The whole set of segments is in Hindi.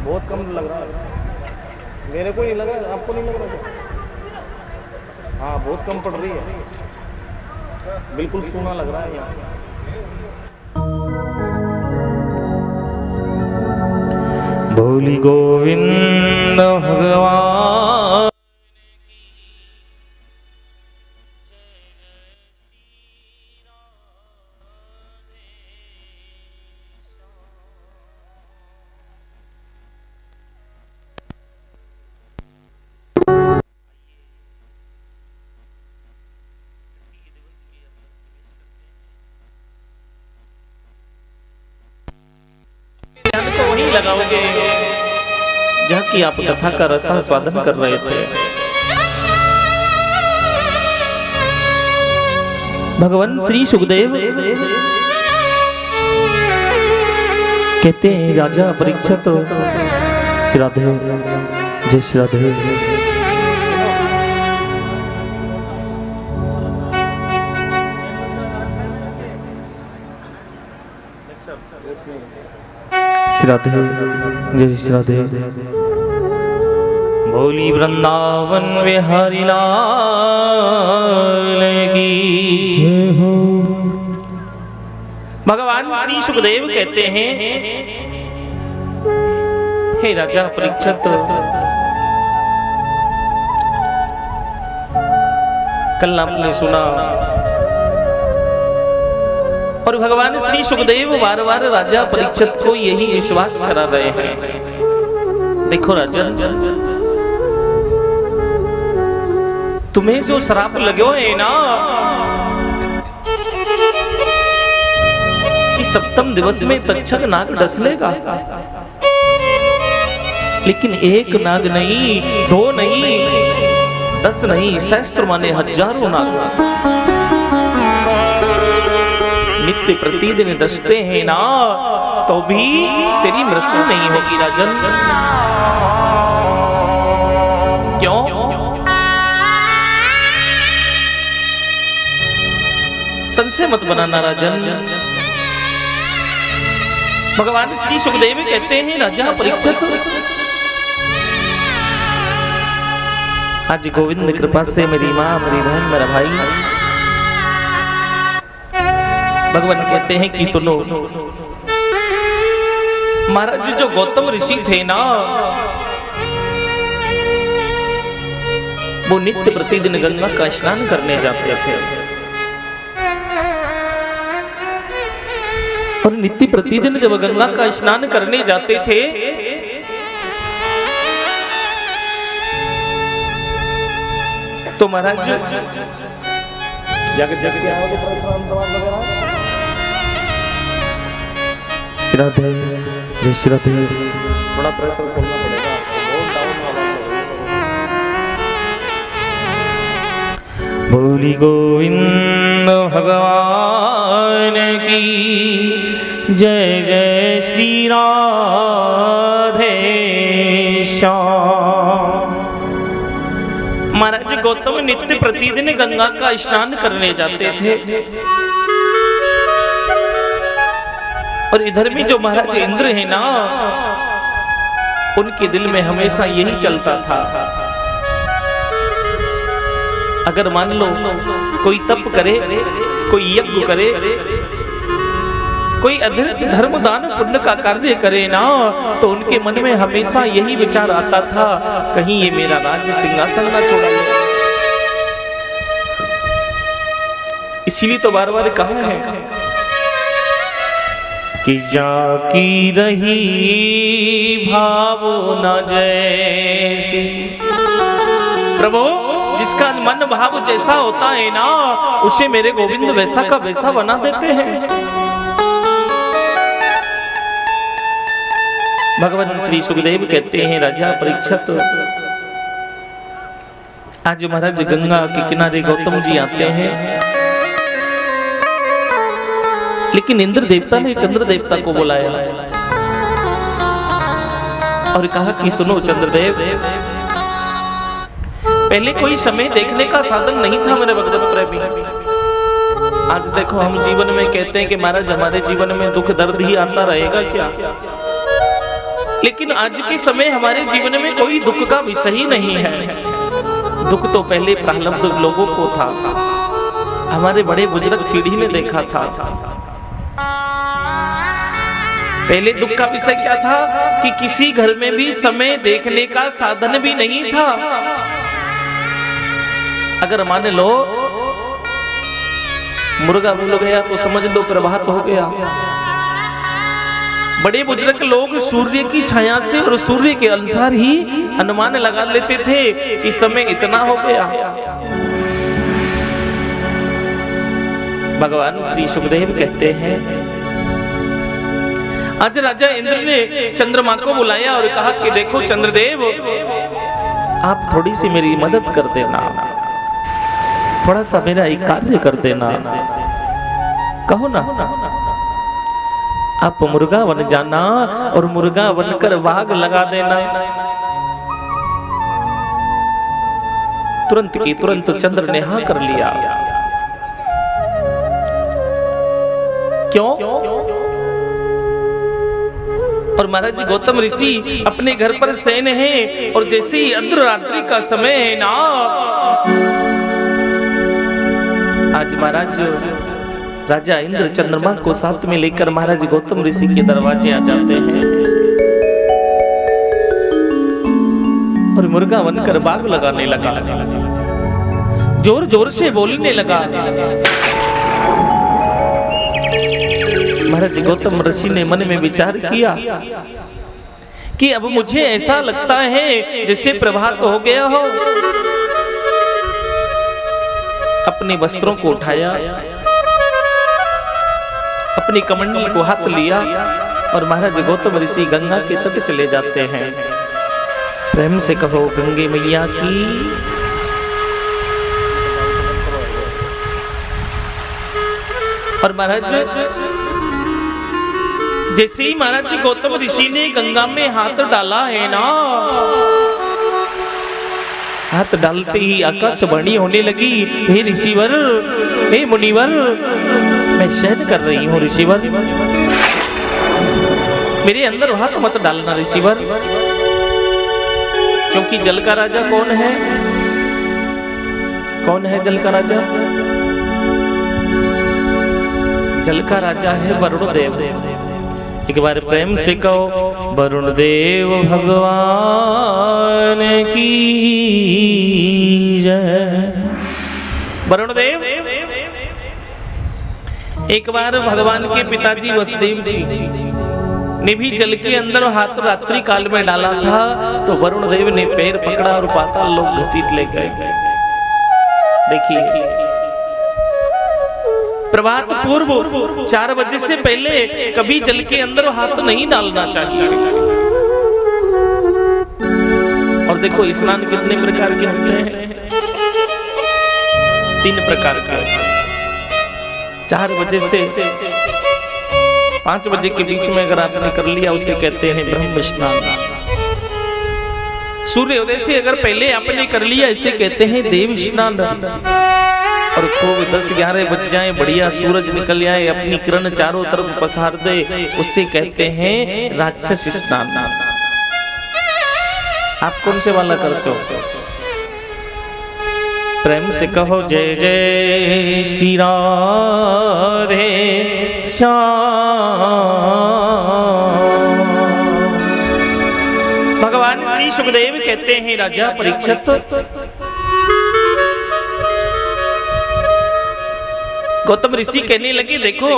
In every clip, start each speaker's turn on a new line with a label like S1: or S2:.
S1: बहुत कम लग रहा है मेरे को, नहीं लगा आपको, नहीं लग रहा? हाँ बहुत कम पड़ रही है, बिल्कुल सूना लग रहा है यहाँ।
S2: बोली गोविंद भगवान
S1: को वहीं लगाओगे जहाँ की आप कथा का रसास्वादन कर रहे थे। भगवान श्री सुखदेव कहते हैं राजा परीक्षित, श्राद्धे जय श्राद्धे, श्राद्धे जय श्राद्धे, बोली वृंदावन बिहारी लाल की जय हो। भगवान श्री सुखदेव कहते हैं हे राजा परीक्षित, कल आपने सुना और भगवान श्री सुखदेव बार बार राजा परीक्षित को यही विश्वास करा रहे हैं। देखो राजन, तुम्हें जो श्राप लगे है ना कि सप्तम दिवस में तक्षक नाग डस लेगा, लेकिन एक नाग नहीं, दो नहीं, 10 नहीं, सहस्त्र माने हजारों नाग नित्य प्रतिदिन डसते हैं ना, तो भी तेरी मृत्यु नहीं होगी राजन। क्यों? संशय मत बनाना राजन। भगवान श्री सुखदेव कहते हैं राजा परीक्षित, आज गोविंद कृपा से मेरी माँ, मेरी बहन, मेरा भाई, भगवान कहते हैं कि सुनो, महाराज जो गौतम ऋषि थे ना, वो नित्य प्रतिदिन गंगा का स्नान करने जाते थे और नित्य प्रतिदिन जब गंगा का स्नान करने जाते थे तो महाराज जाके श्राद्धे जय श्राद्धे, थोड़ा प्रेशर खोलना पड़ेगा आपको, बहुत डाउन वाला। बोली गोविंद भगवान की जय जय श्री राधे श्याम। महाराज गौतम नित्य प्रतिदिन गंगा का स्नान करने जाते थे और इधर में जो महाराज इंद्र है ना, उनके दिल में हमेशा यही चलता था, अगर मान लो कोई तप करे, कोई यज्ञ करे, कोई अधर्म धर्म दान पुण्य का कार्य करे ना, तो उनके मन में हमेशा यही विचार आता था, कहीं ये मेरा राज्य सिंहासन ना छोड़ा ले। इसीलिए तो बार बार कहा है कि जाकी रही भावना जैसी। प्रभु, जिसका मन भाव जैसा होता है ना, उसे मेरे गोविंद वैसा का वैसा बना देते हैं। भगवान श्री सुखदेव कहते हैं राजा परीक्षित, आज महाराज गंगा के किनारे गौतम जी आते हैं, लेकिन इंद्र देवता ने चंद्र देवता को बुलाया और कहा कि सुनो चंद्रदेव, पहले कोई समय देखने का साधन नहीं था मेरे भगवत प्रेमी,
S2: आज देखो हम जीवन में कहते हैं कि महाराज हमारे जीवन में दुख दर्द ही आता रहेगा क्या, लेकिन आज के समय हमारे जीवन में कोई दुख का विषय ही नहीं है। दुख तो पहले प्रारब्ध लोगों को था, हमारे बड़े बुजुर्ग पीढ़ी में देखा था। पहले दुख का विषय क्या था कि किसी घर में भी समय देखने का साधन भी नहीं था। अगर मान लो मुर्गा बोल गया तो समझ लो प्रभात हो गया। बड़े बुजुर्ग लोग सूर्य की छाया से और सूर्य के अनुसार ही अनुमान लगा लेते थे कि समय इतना हो गया। भगवान श्री सुखदेव कहते हैं, आज राजा इंद्र ने चंद्रमा को बुलाया और कहा कि देखो चंद्रदेव, आप थोड़ी सी मेरी मदद कर देना, थोड़ा सा मेरा एक कार्य कर देना, कहो ना। आप मुर्गा बन जाना और मुर्गा बनकर वाग लगा देना। तुरंत की तुरंत चंद्र ने हाँ कर लिया। क्यों? और महाराज जी गौतम ऋषि अपने घर पर शयन हैं और जैसे ही अर्धरात्रि का समय है ना, आज महाराज राजा इंद्र चंद्रमा को साथ में लेकर महाराज गौतम ऋषि के दरवाजे आ जाते हैं और मुर्गा बनकर बाग लगाने लगा, जोर जोर से बोलने लगा। महाराज गौतम ऋषि ने मन में विचार किया कि अब मुझे ऐसा लगता है जैसे प्रभात हो गया हो। अपने वस्त्रों को उठाया, अपनी कमंडल को हाथ लिया और महाराज गौतम ऋषि गंगा के तट चले जाते हैं। प्रेम से कहो गंगे मैया की। और महाराज जैसे ही महाराज जी गौतम ऋषि ने गंगा में हाथ डाला है ना, हाथ डालते ही आकाशवाणी होने लगी, हे ऋषिवर, हे मुनिवर, मैं शयन कर रही हूँ ऋषिवर, मेरे अंदर हाथ मत डालना ऋषिवर। क्योंकि जल का राजा कौन है? कौन है जल का राजा? जल का राजा है वरुण देव। एक बार प्रेम से कहो, वरुण देव भगवान की जय। वरुण देव एक बार भगवान के पिताजी वसुदेव जी ने भी जल के अंदर हाथ रात्रि काल में डाला था, तो वरुण देव ने पैर पकड़ा और पाताल लोक घसीट ले गए। देखिए, प्रभात पूर्व 4 बजे से पहले कभी जल के अंदर हाथ नहीं डालना चाहिए। और देखो स्नान कितने प्रकार के होते हैं? 3 प्रकार के। 4 बजे से 5 बजे के बीच में अगर आपने कर लिया उसे कहते हैं ब्रह्म स्नान। सूर्योदय से अगर पहले आपने कर लिया इसे कहते हैं देव स्नान। और खूब 10-11 बज जाए, बढ़िया सूरज निकल आए, अपनी किरण चारों तरफ पसार दे, उसे कहते हैं राक्षस स्नान। आप कौन से वाला करते हो? प्रेम से कहो जय जय श्री राधे श्याम। भगवान श्री सुखदेव कहते हैं, राजा परीक्षित, गौतम ऋषि कहने लगे, देखो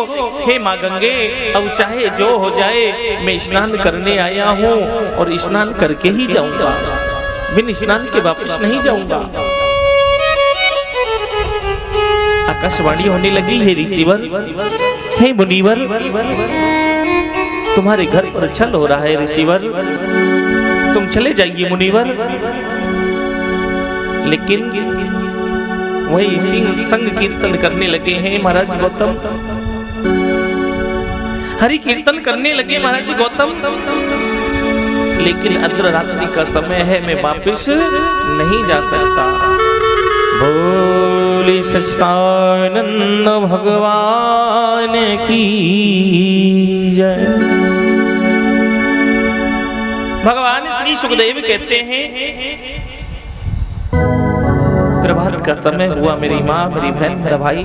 S2: हे माँ गंगे, अब चाहे जो हो जाए, मैं स्नान करने आया हूँ और स्नान करके ही जाऊंगा, बिन स्नान के वापस नहीं जाऊंगा। आकाशवाणी होने लगी, हे ऋषिवर, हे मुनिवर, तुम्हारे घर पर छल हो रहा है ऋषिवर, तुम चले जाइए मुनिवर। लेकिन वही संग कीर्तन करने लगे हैं महाराज गौतम, हरि कीर्तन करने लगे महाराज गौतम। लेकिन अर्धरात्रि का समय है, मैं वापिस नहीं जा सकता। बोल बोले सच्चिदानंद भगवान की जय। भगवान श्री सुखदेव कहते हैं प्रभात का समय हुआ, मेरी माँ, मेरी बहन, मेरा भाई,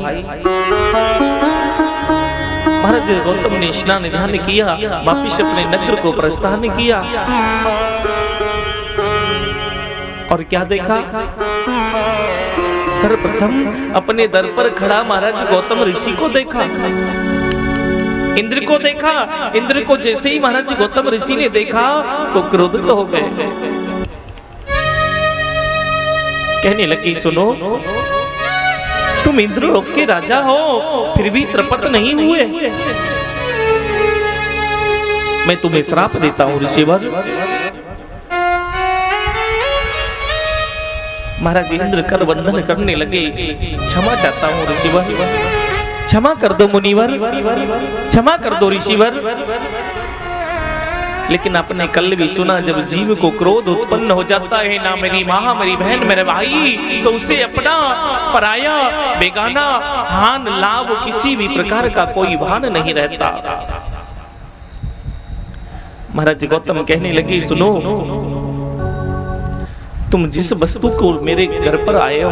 S2: महाराज गौतम ने स्नान ध्यान किया, वापिस अपने नगर को प्रस्थान किया और क्या देखा? सर्वप्रथम अपने दर पर खड़ा महाराज गौतम ऋषि को देखा, इंद्र को देखा। इंद्र को जैसे ही महाराज गौतम ऋषि ने देखा तो क्रोधित हो गए, कहने लगे सुनो, तुम इंद्रलोक के राजा हो फिर भी तृप्त नहीं हुए, मैं तुम्हें श्राप देता हूं ऋषिवर। महाराज इंद्र कर बंधन करने लगे, क्षमा चाहता हूं ऋषिवर, क्षमा कर दो मुनिवर, क्षमा कर दो ऋषिवर। लेकिन आपने कल भी सुना, जब जीव को क्रोध उत्पन्न हो जाता है ना, मेरी माँ, मेरी बहन, मेरे भाई, तो उसे अपना पराया बेगाना हान लाभ किसी भी प्रकार का कोई भान नहीं रहता। महाराज गौतम कहने लगे सुनो, तुम जिस वस्तु को मेरे घर पर आए हो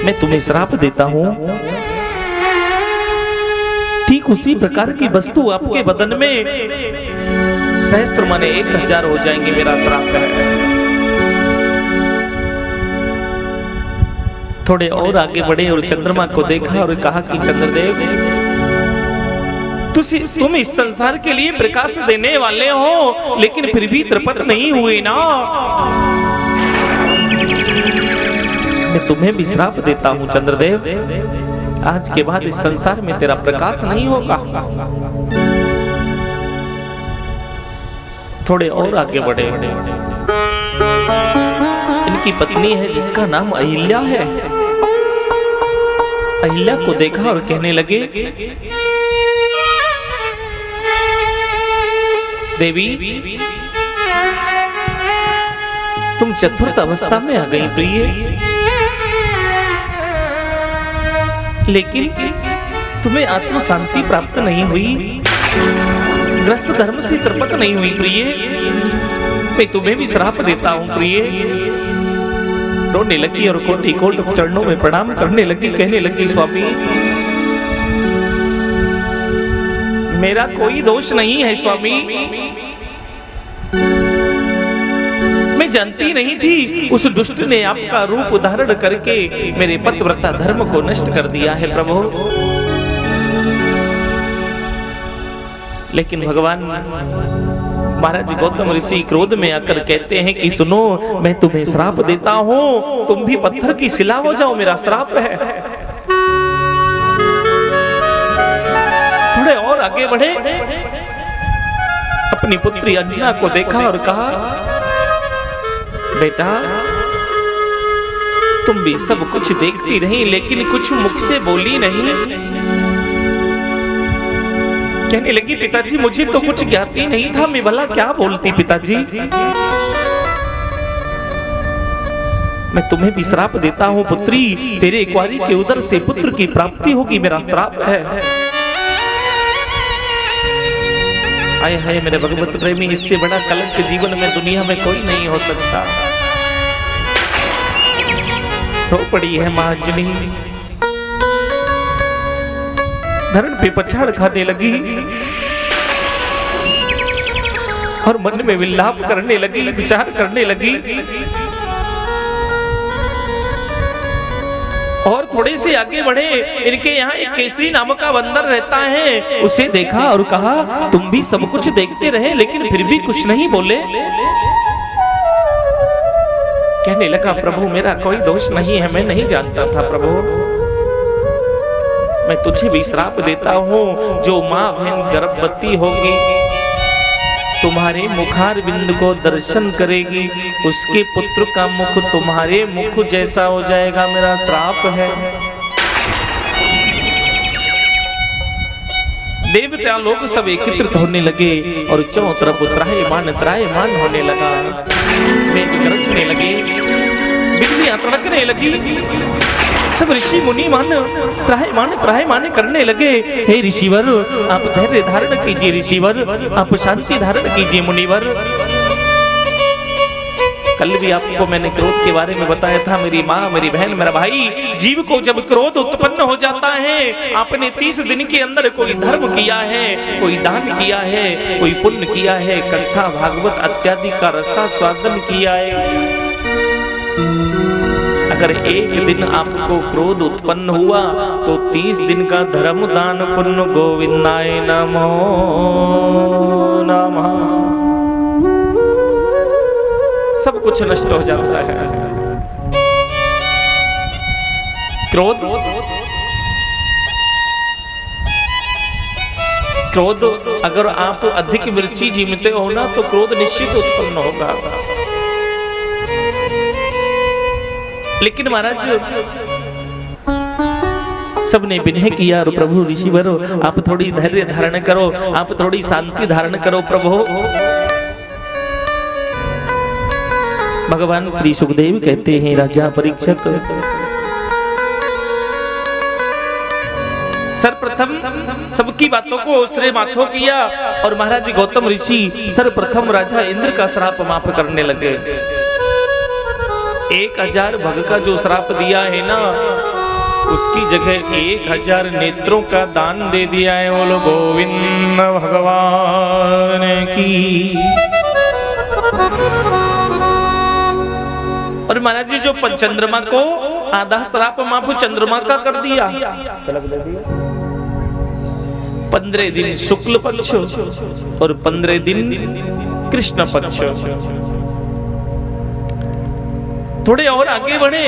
S2: मैं तुम्हें श्राप देता हूं, ठीक उसी प्रकार की वस्तु आपके बदन में सहस्त्र माने 1000 हो जाएंगे, मेरा श्राप है। थोड़े और आगे बढ़े और चंद्रमा को देखा और कहा कि चंद्रदेव, तुम इस संसार के लिए प्रकाश देने वाले हो, लेकिन फिर भी तृप्त नहीं हुए ना, मैं तुम्हें भी श्राप देता हूं चंद्रदेव, आज के बाद इस संसार में तेरा प्रकाश नहीं होगा। थोड़े और आगे बढ़े, इनकी पत्नी है जिसका नाम अहिल्या है, अहिल्या को देखा और कहने लगे देवी, तुम चतुर्थ अवस्था में आ गई प्रिय, लेकिन तुम्हें आत्म शांति प्राप्त नहीं हुई, ग्रस्त धर्म से तृप्त नहीं हुई प्रिय, मैं तुम्हें भी श्राप देता हूं प्रिय। रोने लगी और कोटि कोट चरणों में प्रणाम करने लगी, कहने लगी स्वामी, मेरा कोई दोष नहीं है स्वामी, मैं जानती नहीं थी उस दुष्ट ने आपका रूप धारण करके मेरे पतिव्रता धर्म को नष्ट कर दिया है प्रभु। लेकिन भगवान महाराज गौतम ऋषि क्रोध में आकर कहते हैं कि सुनो, मैं तुम्हें श्राप देता हूं, तुम भी पत्थर की शिला हो जाओ, मेरा श्राप है। थोड़े और आगे बढ़े, अपनी पुत्री अंजना को देखा और कहा बेटा, तुम भी सब कुछ देखती रही लेकिन कुछ मुख से बोली नहीं। कहने लगी पिताजी, मुझे तो कुछ ज्ञात ही नहीं था, मैं भला क्या बोलती पिताजी। मैं तुम्हें भी श्राप देता हूं पुत्री, तेरे कुंवारी के उदर से पुत्र की प्राप्ति होगी, मेरा श्राप है। आए हाय मेरे भगवत प्रेमी, इससे बड़ा कलंक जीवन में दुनिया में कोई नहीं हो सकता। रो पड़ी है मां अंजनी, धरण पे पछाड़ खाने लगी और मन में विलाप करने लगी, विचार करने लगी। और थोड़े से आगे बढ़े, इनके यहाँ एक केसरी नामक का बंदर रहता है, उसे देखा और कहा तुम भी सब कुछ देखते रहे लेकिन फिर भी कुछ नहीं बोले। कहने लगा प्रभु, मेरा कोई दोष नहीं है, मैं नहीं जानता था प्रभु, मैं तुझे भी श्राप देता हूँ। जो माँ बहन गर्भवती होगी तुम्हारे मुखार बिंद को दर्शन करेगी, उसके पुत्र का मुख तुम्हारे मुख जैसा हो जाएगा, मेरा श्राप है। देवता लोग सब एकत्रित होने लगे और चारों तरफ त्रायमान होने लगा, मेघ गरजने लगे, बिजलियां तड़कने लगी। सब ऋषि मुनि मान त्राहिमाम करने लगे। हे ऋषिवर, आप धैर्य धारण कीजिए, ऋषिवर आप शांति धारण कीजिए, मुनिवर। कल भी आपको मैंने क्रोध के बारे में बताया था। मेरी माँ, मेरी बहन, मेरा भाई, जीव को जब क्रोध उत्पन्न हो जाता है, आपने 30 दिन के अंदर कोई धर्म किया है, कोई दान किया है, कोई पुण्य किया है, कथा भागवत इत्यादि का रसा स्वादन किया है, अगर एक दिन आपको क्रोध उत्पन्न हुआ तो 30 दिन का धर्म दान पुण्य गोविंदाय नमो नमः सब कुछ नष्ट हो जाता है। क्रोध अगर आप अधिक मिर्ची जीमते हो ना तो क्रोध निश्चित उत्पन्न होगा। लेकिन महाराज सबने विनय किया और प्रभु ऋषिवर आप थोड़ी धैर्य धारण करो, आप थोड़ी शांति धारण करो प्रभु। भगवान श्री सुखदेव कहते हैं, राजा परीक्षक, सर्वप्रथम सबकी बातों को उसने माथो किया और महाराज गौतम ऋषि सर्वप्रथम राजा इंद्र का श्राप माफ करने लगे। 1000 भग का जो श्राप दिया है ना, उसकी जगह 1000 नेत्रों का दान दे दिया है। बोलो गोविंद भगवान की। और महाराज जी जो चंद्रमा को आधा श्राप माफ चंद्रमा का कर दिया, 15 दिन शुक्ल पक्ष और 15 दिन कृष्ण पक्ष। थोड़े और आगे बढ़े,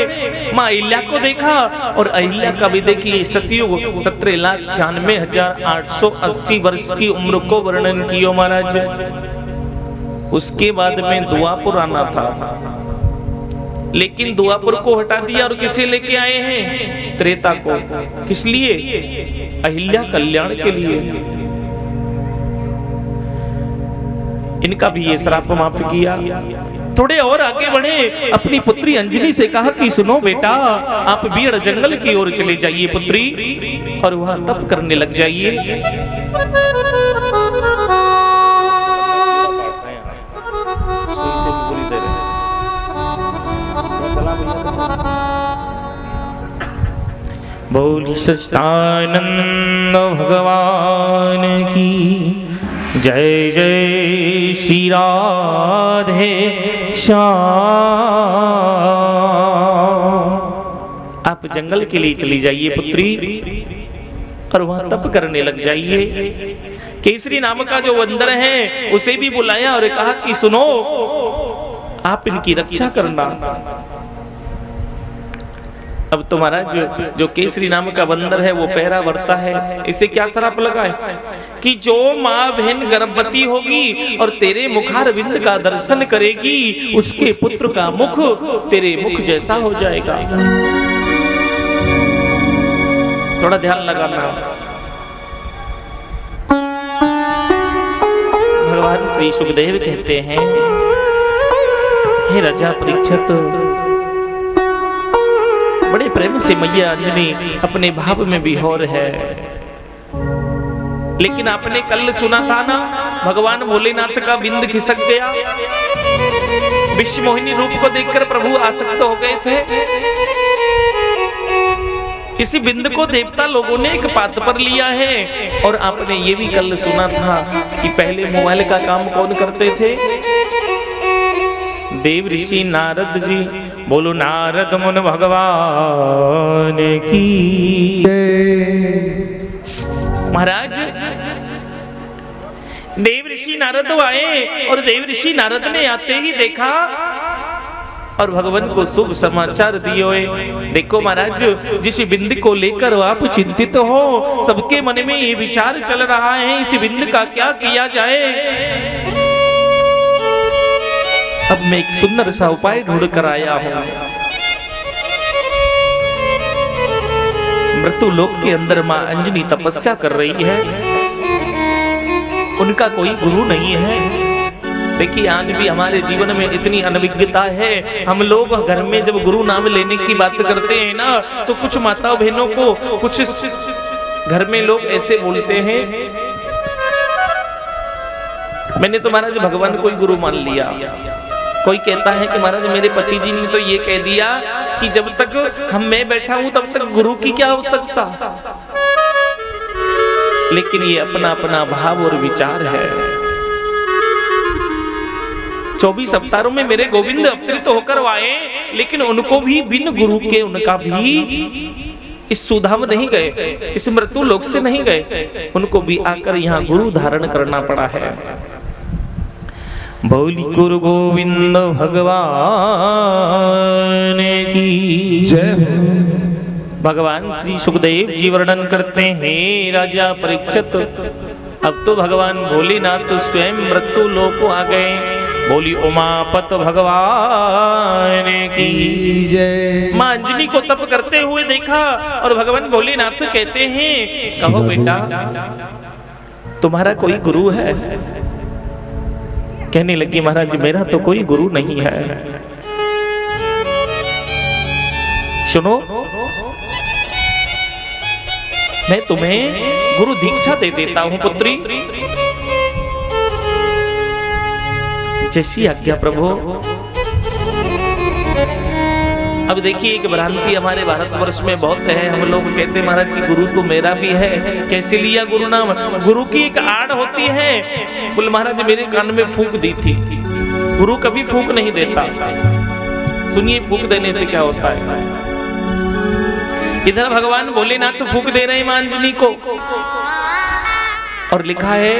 S2: माँ अहिल्या को देखा और अहिल्या का भी देखिए सतयुग 17,96,880 वर्ष की उम्र को वर्णन किया महाराज। उसके बाद में द्वापुर आना था, लेकिन द्वापुर को हटा दिया और किसे लेके आए हैं? त्रेता को। किस लिए? अहिल्या कल्याण के लिए। इनका भी ये श्राप माफ किया। थोड़े और आगे बढ़े, अपनी पुत्री अंजलि से कहा कि सुनो बेटा, आप बीड़ जंगल की ओर चले जाइए पुत्री, और वहां तप करने लग जाइए। बोल सच्चिदानंद भगवान की जय। जय श्री राधे श्याम। आप जंगल के लिए चली जाइए पुत्री और वहां तप करने लग जाइए। केसरी नाम का जो बंदर है उसे भी बुलाया और कहा कि सुनो, आप इनकी रक्षा करना। अब तुम्हारा जो केसरी नाम का बंदर है वो पैरा वर्ता है। इसे क्या श्राप लगा है कि जो माँ बहन गर्भवती होगी और तेरे मुखारविंद का दर्शन करेगी, उसके पुत्र का मुख तेरे मुख जैसा हो जाएगा। थोड़ा ध्यान लगाना। भगवान श्री सुखदेव कहते हैं, हे राजा परीक्षित, बड़े प्रेम से मैया अंजनी अपने भाव में विभोर है। लेकिन आपने कल सुना था ना, भगवान भोलेनाथ का बिंद खिसक गया। विश्व मोहिनी रूप को देखकर प्रभु आसक्त हो गए थे। इसी बिंद को देवता लोगों ने एक पात पर लिया है। और आपने ये भी कल सुना था कि पहले मोबाइल का काम कौन करते थे? देव ऋषि नारद जी। बोलो नारद मुनि भगवान की। महाराज देव ऋषि नारद आए और देव ऋषि नारद ने आते ही देखा और भगवान को शुभ समाचार दिए। देखो महाराज, जिस बिंद को लेकर आप चिंतित हो, सबके मन में ये विचार चल रहा है इस बिंद का क्या किया जाए। अब मैं एक सुंदर सा उपाय ढूंढ कर आया हूं। मृत्यु लोक के अंदर मां अंजनी तपस्या कर रही है। उनका कोई गुरु नहीं है। देखिए आज भी हमारे जीवन में इतनी अनभिज्ञता है, हम लोग घर में जब गुरु नाम लेने की बात करते हैं ना, तो कुछ माता बहनों को कुछ घर में लोग ऐसे बोलते हैं, मैंने तो महाराज भगवान को ही गुरु मान लिया। कोई कहता है कि महाराज मेरे पति जी ने तो ये कह दिया कि जब तक मैं बैठा हूं तब तक गुरु की क्या आवश्यकता। लेकिन ये अपना अपना भाव और विचार है। 24 अवतारों में मेरे गोविंद अवतरित होकर आए, लेकिन उनको भी बिन गुरु के उनका भी इस सुधाम नहीं गए, इस मृत्यु लोक से नहीं गए, उनको भी आकर यहाँ गुरु धारण करना पड़ा है। बोली गुरु गोविंद भगवान की जय। भगवान श्री सुखदेव जी वर्णन करते हैं, राजा परीक्षित अब तो भगवान भोलेनाथ स्वयं मृत्यु लोक आ गए। बोली उमापत भगवान की जय। मां अंजनी को तप करते हुए देखा और भगवान भोलेनाथ कहते हैं, कहो बेटा तुम्हारा कोई गुरु है? कहने लगी महाराज मेरा तो कोई गुरु नहीं है। सुनो, मैं तुम्हें गुरु दीक्षा दे देता हूं पुत्री। जैसी आज्ञा प्रभु। अब देखिए एक भ्रांति हमारे भारतवर्ष में बहुत है, हम लोग कहते महाराज जी गुरु तो मेरा भी है। कैसे लिया गुरु नाम? गुरु की एक आड़ होती है। बोले महाराज मेरे कान में फूंक दी थी। गुरु कभी फूंक नहीं देता। सुनिए फूंक देने से क्या होता है। इधर भगवान भोलेनाथ फूंक दे रहे हैं मां अंजनी को, और लिखा है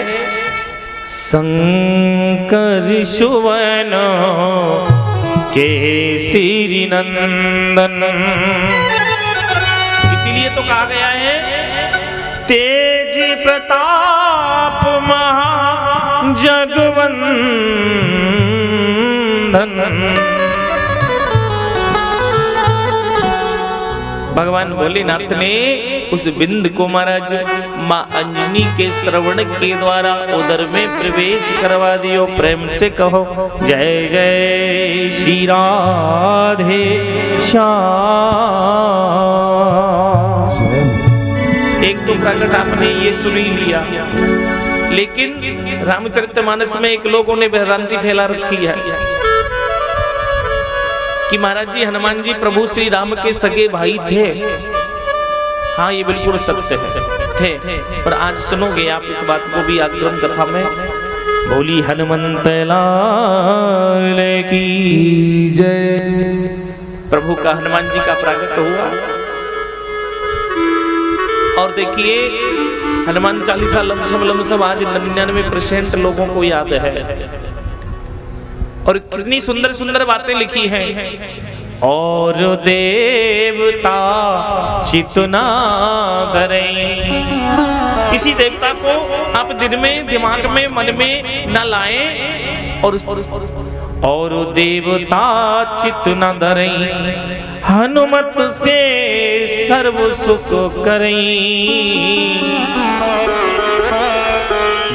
S2: शंकर सुवन केसरी नंदन। इसीलिए तो कहा गया है तेज प्रताप महा जगवंदन। भगवान भोलेनाथ ने उस बिंद को महाराज मां अंजनी के श्रवण के द्वारा उदर में प्रवेश करवा दियो। प्रेम से कहो जय जय श्री राधे श्याम। एक तो प्रकट आपने ये सुन ही लिया, लेकिन रामचरितमानस में एक लोगों ने भ्रांति फैला रखी है कि महाराज जी हनुमान जी प्रभु श्री राम के सगे भाई थे। हाँ ये बिल्कुल सत्य है, थे। और आज सुनोगे आप इस बात को भी आगम कथा में। बोली हनुमंत लाल की जय। प्रभु का हनुमान जी का प्राकट हुआ, और देखिए हनुमान चालीसा लमसम आज 99% लोगों को याद है। और कितनी सुंदर सुंदर बातें लिखी हैं। और देवता चितना करें। किसी देवता को आप दिन में दिमाग में मन में न लाएं, और देवता चित न धरें। हनुमत से सर्व सुख करें।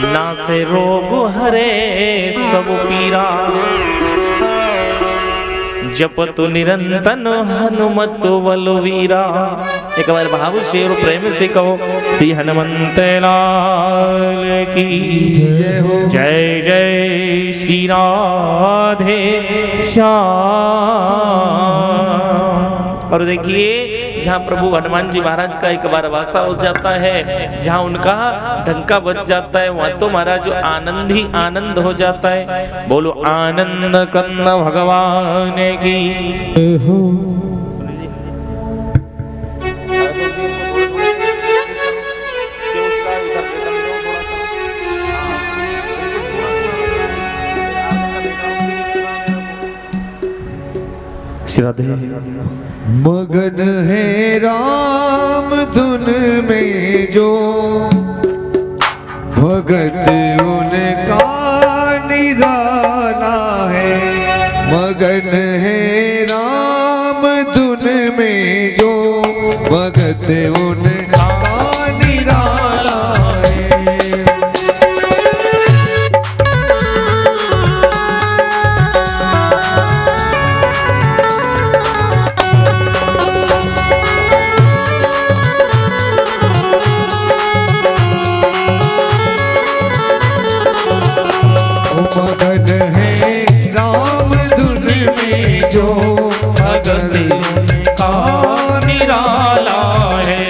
S2: ना से रोग हरे सब पीरा। जपतु निरंतन हनुमत बलवीरा। एक बार भाव से और प्रेम से कहो श्री हनुमंत लाल की जय हो। जय जय श्री राधे श्याम। और देखिए जहाँ प्रभु हनुमान जी महाराज का एक बार वासा हो जाता है, जहाँ उनका डंका बज जाता है, वहां तो महाराज आनंद ही आनंद हो जाता है। बोलो आनंद कंद भगवान की हो।
S3: मगन है राम धुन में जो भगत उनका निराला है। मगन है राम धुन में जो भगत उनका निराला है। मगन है राम धुन में जो
S2: भगत उनका निराला है।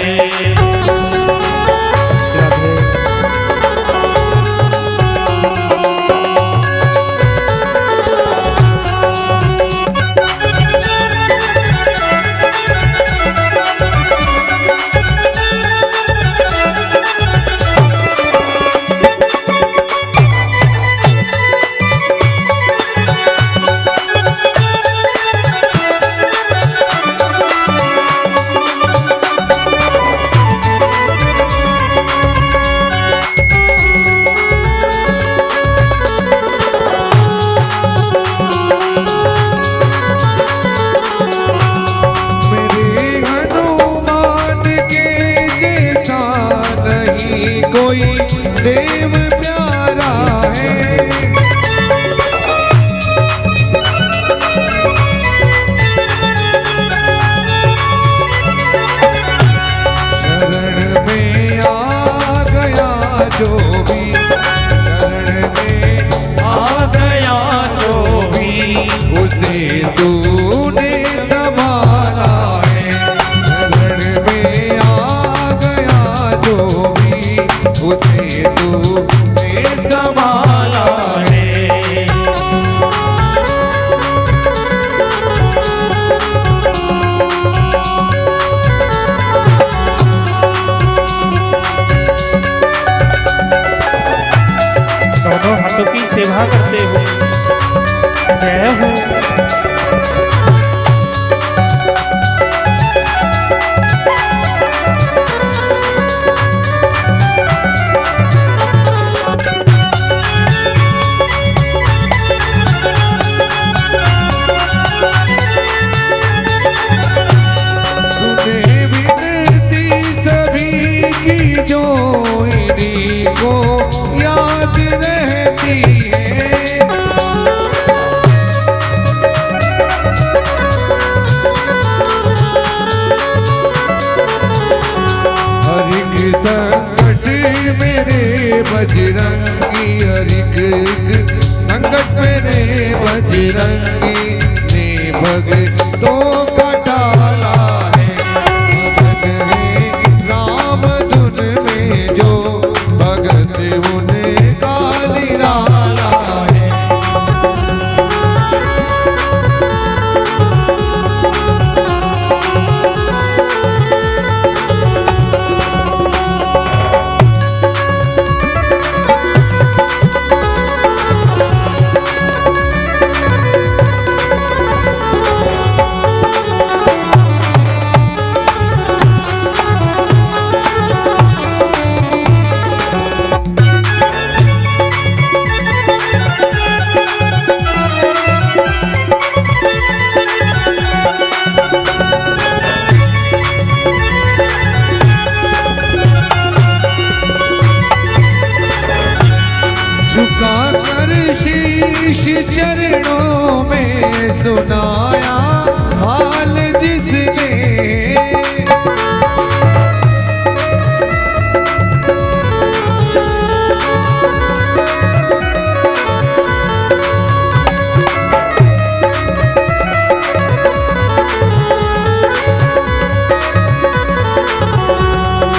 S3: कोई देव प्यारा है। शरण में आ गया जो भी, शरण में आ गया जो भी, उसे तूने संभाला है। शरण में आ गया जो भी, उसे तूने संभाला है।
S2: दोनों हाथों की सेवा करते हो, जय हो।
S3: जो इन्हीं को याद रहती है। हर एक संकट मेरे बजरंगी, हर एक संकट मेरे बजरंगी ने भक्तों का टाला है। भगत है राम धुन में जो, भगत उनका निराला है। झुकाकर शीश चरणों में सुनाया हाल जिसने,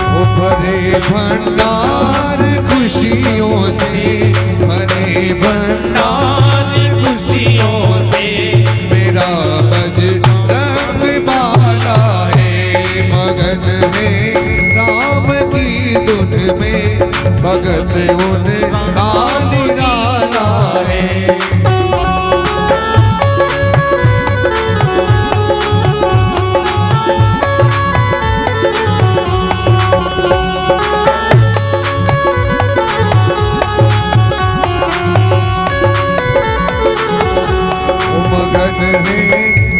S3: वो भरे भंडार खुशियों से, भरे भंडार खुशियों से, मेरा बजरंग बाला है। मगन है राम की धुन में, भगत उनका निराला है। मगन है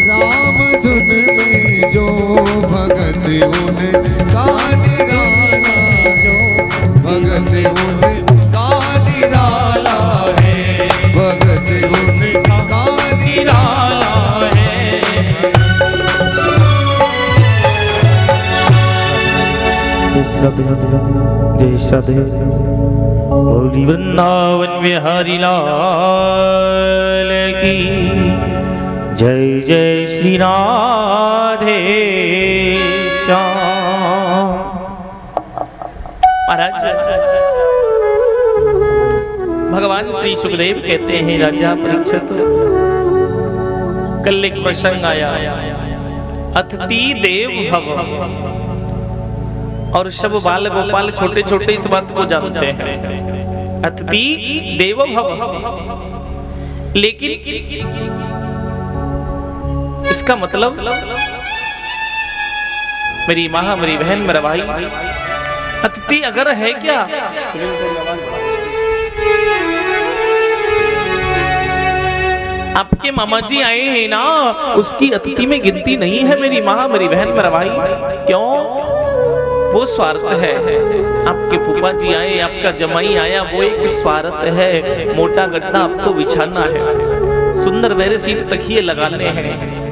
S3: राम धुन में जो, भगत उनका निराला जो, भगत उनका निराला है। भगत उनका निराला है।
S2: जय श्रद्धे बोलिए वृंदावन बिहारी लाल की जय जय श्री राधे श्याम। महाराज भगवान श्री सुखदेव कहते हैं, राजा परीक्षित, कल एक प्रसंग आया, अतिथि देव भव, और सब बाल गोपाल छोटे छोटे इस बात को जानते हैं, अतिथि देव भव। लेकिन इसका मतलब मेरी माँ, मेरी बहन, मेरा भाई, अतिथि अगर है क्या? आपके मामा जी आए हैं ना, उसकी अतिथि में गिनती नहीं है मेरी माँ, मेरी बहन, मेरा भाई। क्यों? वो स्वार्थ है। आपके फूफा जी आए, आपका जमाई आया, वो एक स्वार्थ है। मोटा गड्ढा आपको बिछाना है, सुंदर बेरे सीट तकिए लगाने हैं।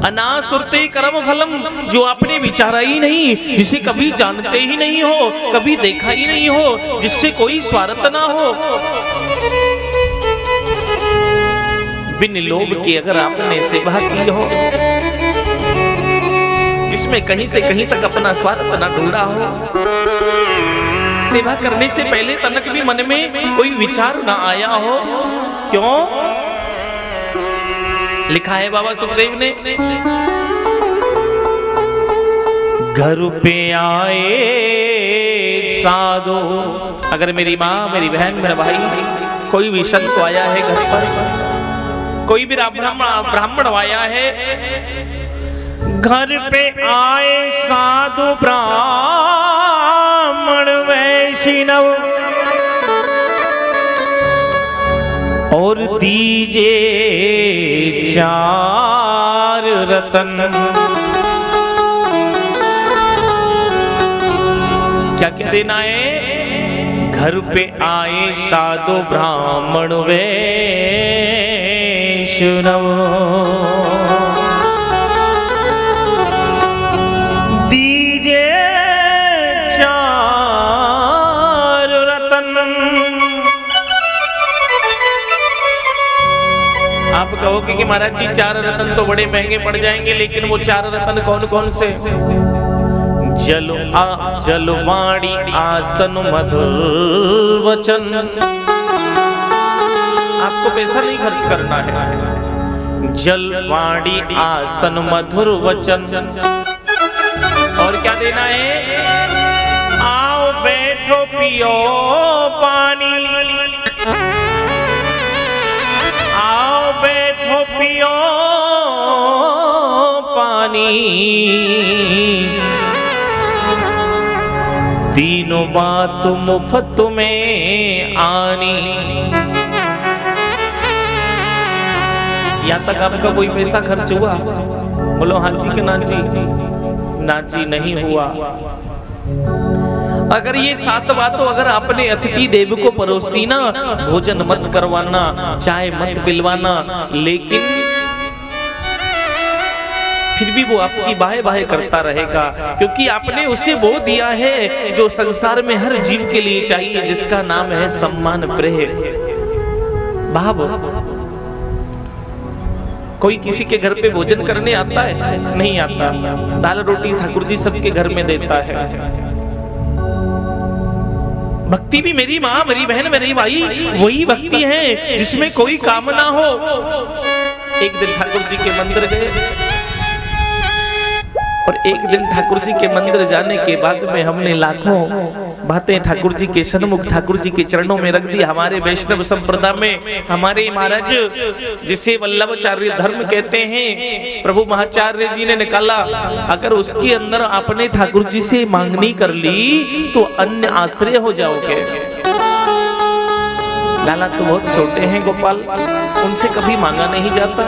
S2: अनासुरते कर्म फलम, जो आपने विचारा ही नहीं, जिसे कभी जानते ही नहीं हो, कभी देखा ही नहीं हो, जिससे कोई स्वार्थ ना हो, बिन लोभ के अगर आपने सेवा की हो, जिसमें कहीं से कहीं तक अपना स्वार्थ ना ढूंढा हो, सेवा करने से पहले तनक भी मन में कोई विचार ना आया हो। क्यों? लिखा है बाबा सुखदेव ने, घर पे आए साधु, अगर मेरी माँ, मेरी बहन, मेरा भाई, कोई भी संत आया है घर पर, कोई भी ब्राह्मण आया है, घर पे आए साधु ब्राह्मण वैष्णव, और दीजे 4 रतन। क्या क्या देना है? घर पे आए साधु ब्राह्मण वैष्णव, दीजे 4 रतन। आप कहोगे कि महाराज जी 4 रतन तो बड़े महंगे पड़ जाएंगे, लेकिन वो 4 रतन कौन कौन से? जलवाणी आसन मधुर वचन। आपको पैसा नहीं खर्च करना है। जलवाणी आसन मधुर वचन, और क्या देना है? आओ बैठो पियो पानी, आओ बैठो पियो पानी, तीनों बात मुफ्त में आनी। यहाँ तक आपका कोई पैसा खर्च हुआ? बोलो हाँ जी कि ना जी? ना जी, नहीं हुआ। अगर ये 7 बातों अगर आपने अतिथि देव को परोसती ना, भोजन मत करवाना, चाय मत पिलवाना, लेकिन फिर भी वो आपकी बाहे बाहे करता रहेगा, क्योंकि आपने उसे वो दिया है जो संसार में हर जीव के लिए चाहिए, जिसका नाम है सम्मान, प्रेम, भाव। कोई किसी के घर पे भोजन करने आता है? नहीं आता। दाल रोटी ठाकुर जी सबके घर में देता है। भक्ति भी मेरी माँ, मेरी बहन, मेरी भाई, वही भक्ति है जिसमें कोई कामना हो। एक दिन ठाकुर जी के मंदिर गए, और एक दिन ठाकुर जी के मंदिर जाने के बाद में हमने लाखों बातें ठाकुर जी के सन्मुख, ठाकुर जी के चरणों में रख दी। हमारे वैष्णव संप्रदाय में हमारे महाराज, जिसे वल्लभाचार्य धर्म कहते हैं, प्रभु महाचार्य जी ने निकाला, अगर उसके अंदर आपने ठाकुर जी से मांगनी कर ली तो अन्य आश्रय हो जाओगे। लाला तो बहुत छोटे हैं गोपाल, उनसे कभी मांगा नहीं जाता।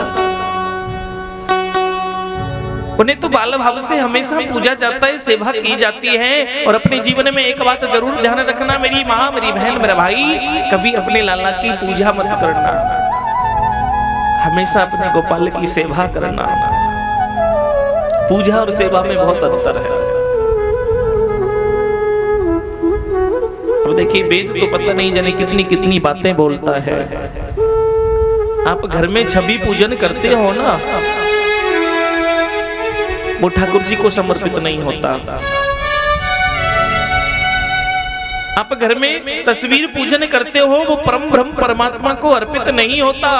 S2: उन्हें तो बाल भाव से हमेशा पूजा जाता है, सेवा की जाती है। और अपने जीवन में एक बात जरूर ध्यान रखना, मेरी माँ, मेरी बहन, मेरा भाई, कभी अपने लाला की पूजा मत करना, हमेशा अपने गोपाल की सेवा करना। पूजा और सेवा में बहुत अंतर है। अब देखिए वेद तो पता नहीं जाने कितनी कितनी बातें बोलता है। आप घर में छवि पूजन करते हो ना, वो ठाकुर जी को समर्पित नहीं होता। आप घर में तस्वीर पूजन करते हो, वो परम ब्रह्म परमात्मा को अर्पित नहीं होता।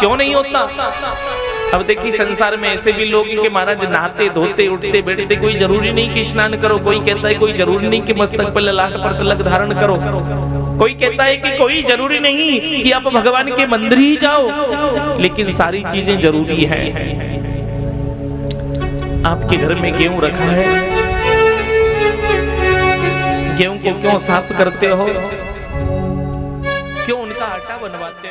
S2: क्यों नहीं होता? अब देखिए संसार में ऐसे भी लोग हैं कि महाराज नहाते धोते उठते बैठते कोई जरूरी नहीं कि स्नान करो, कोई कहता है कोई जरूरी नहीं कि मस्तक पर ललाट पर तिलक धारण करो, कोई कहता है कि कोई जरूरी नहीं कि आप भगवान के मंदिर ही जाओ, लेकिन सारी चीजें जरूरी हैं। आपके घर में गेहूं रखा है, गेहूं को क्यों साफ करते हो? क्यों उनका आटा बनवाते